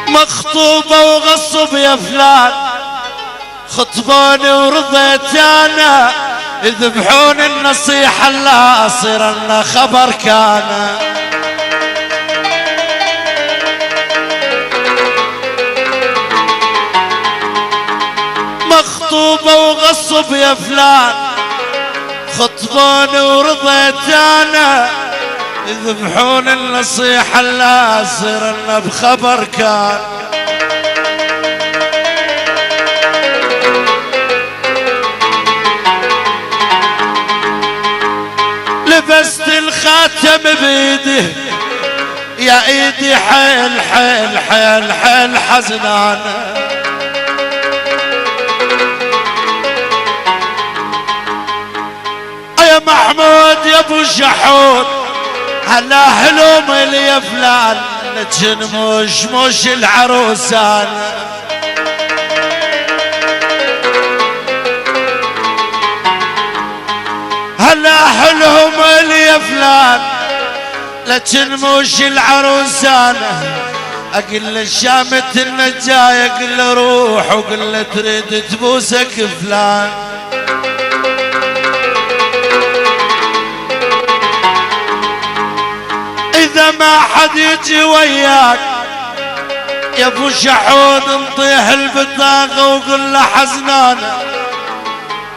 مخطوبة وغصب يا فلان، خطبوني ورضيت انا، يذبحون النصيحة لا اصير لنا خبر كان. مخطوبة وغصب يا فلان، خطبوني ورضيت انا، يذبحون النصيحة لا اصير لنا بخبر كان. لبست الخاتم بيدي يا ايدي حيل حيل حيل حيل حزنانة. يا محمود يا ابو الشحود هلا حلوم لي يا فلان، لجن مش العروسان. هلا حلهم لي يا فلان، لجن مش العروسان. اقل الشامة النجاية اقل روح وقل تريد تبوسك فلان. إذا ما حد يجي وياك يا ابو شحود انطيح البطاقة وقل له حزنانة،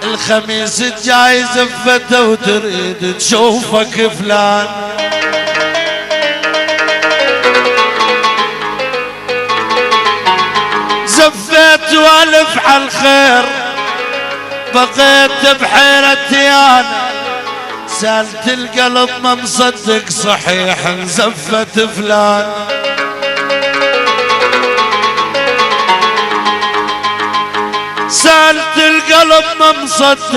الخميس الجاي زفته وتريد تشوفك فلان. زفيت والف على الخير بقيت بحيرتي انا، سالت القلب ما مصدق صحيح انزفت فلان. سالت القلب ما مصدق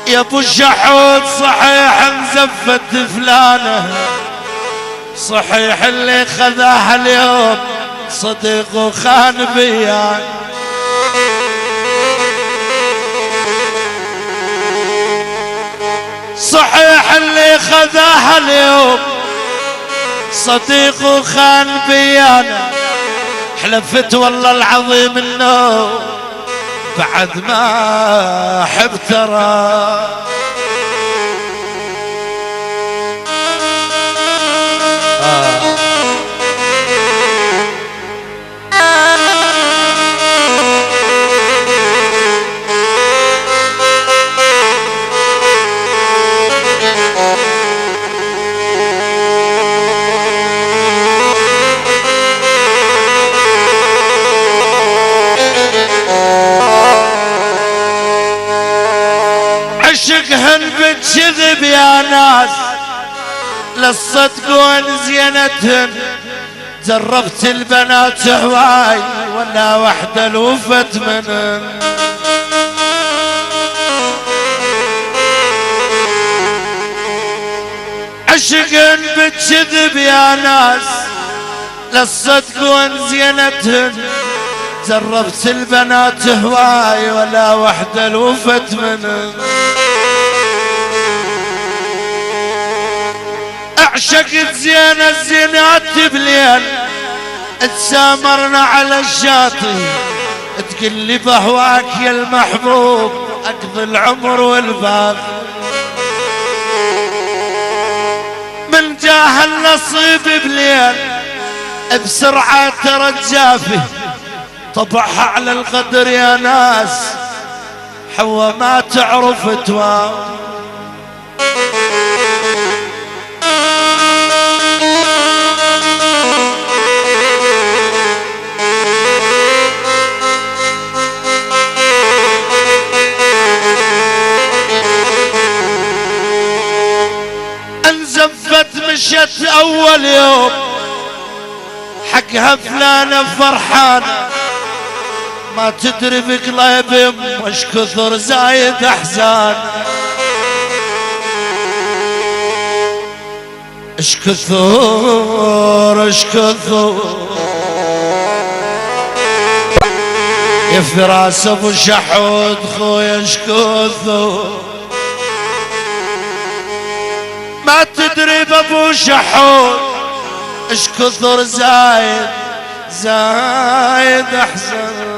يا ابو الشحود صحيح انزفت فلانه. صحيح اللي خذاها اليوم صديق وخان بيان. صحيح اللي خذاها اليوم صديق وخان بيانا. حلفت والله العظيم انه بعد ما احب ترى. عشقهن بتشذب يا ناس لا تصدقون زينتهن. جربت البنات هواي ولا وحدة لوفت منهن. عشقهن بتشذب يا ناس لا تصدقون زينتهن. جربت البنات هواي ولا وحدة لوفت منهن. عشقت زين الزينات بليل تسامرنا على الشاطئ، تقلي بهواك يا المحبوب اقضي العمر والباقي. من جاه النصيب بليل بسرعة ترجافي، طبعها على القدر يا ناس حوا ما تعرف توام. انزفت مشت اول يوم حقها فلانة فرحانة، ما تدري بقلبي وش كثر زايد احزان. اش كثر يا فراس ابو شحود خويا اش كثر. ما تدري بابو شحود اش كثر زايد زايد احزن.